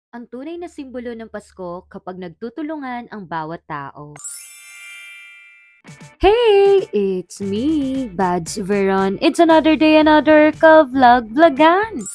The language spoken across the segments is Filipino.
Ang tunay na simbolo ng Pasko kapag nagtutulungan ang bawat tao. Hey! It's me, Bads Veron. It's another day, another ka-vlog-vlogan!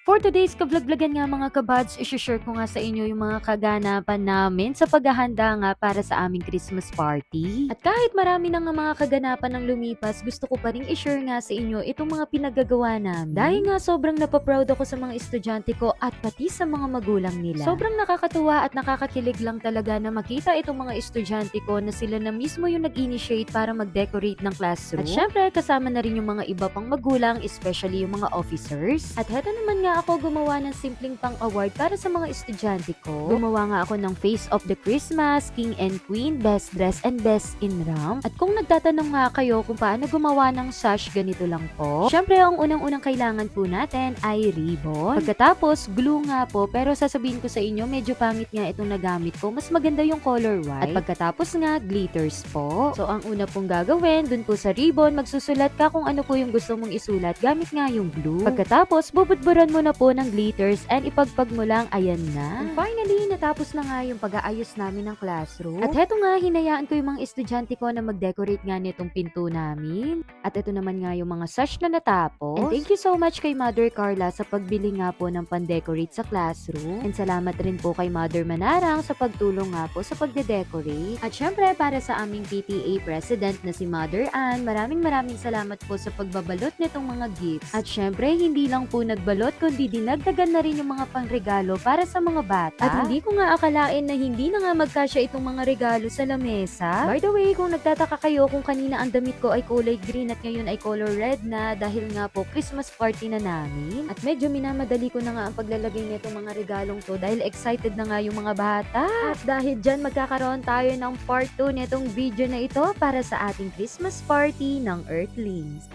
For today's kablog-vlogan nga mga kabads, isi-share ko nga sa inyo yung mga kaganapan namin sa paghahanda nga para sa aming Christmas party. At kahit marami na nga mga kaganapan ng lumipas, gusto ko pa rin i-share nga sa inyo itong mga pinagagawa namin. Dahil nga sobrang napaproud ako sa mga estudyante ko at pati sa mga magulang nila. Sobrang nakakatuwa at nakakakilig lang talaga na makita itong mga estudyante ko na sila na mismo yung nag-initiate para mag-decorate ng classroom. At syempre, kasama na rin yung mga iba pang magulang, especially yung mga officers. At heto naman nga ako gumawa ng simpleng pang-award para sa mga estudyante ko. Gumawa nga ako ng Face of the Christmas, King and Queen, Best Dress, and Best in Ramp. At kung nagtatanong nga kayo kung paano gumawa ng sash, ganito lang po. Syempre, ang unang-unang kailangan po natin ay ribbon. Pagkatapos, glue nga po, pero sasabihin ko sa inyo, medyo pangit nga itong nagamit ko. Mas maganda yung color white. At pagkatapos nga, glitters po. So, ang una pong gagawin, dun po sa ribbon, magsusulat ka kung ano po yung gusto mong isulat gamit nga yung glue. Pagkatapos, bubudburan mo na po ng glitters and ipagpag mo lang, ayan na. And finally, natapos na nga yung pag-aayos namin ng classroom. At heto nga, hinayaan ko yung mga estudyante ko na mag-decorate nga nitong pinto namin. At ito naman nga yung mga sash na natapos. And thank you so much kay Mother Carla sa pagbili nga po ng pan-decorate sa classroom. And salamat rin po kay Mother Manarang sa pagtulong nga po sa pagde-decorate. At syempre, para sa aming PTA President na si Mother Ann, maraming salamat po sa pagbabalot nitong mga gifts. At syempre, hindi lang po nagbalot, kundi dinagdagan na rin yung mga pangregalo para sa mga bata. At hindi ko nga akalain na hindi na nga magkasya itong mga regalo sa lamesa. By the way, kung nagtataka kayo kung kanina ang damit ko ay kulay green at ngayon ay color red na dahil nga po Christmas party na namin. At medyo minamadali ko na nga ang paglalagay nitong mga regalong to dahil excited na nga yung mga bata. At dahil dyan magkakaroon tayo ng part 2 nitong video na ito para sa ating Christmas party ng Earthlings.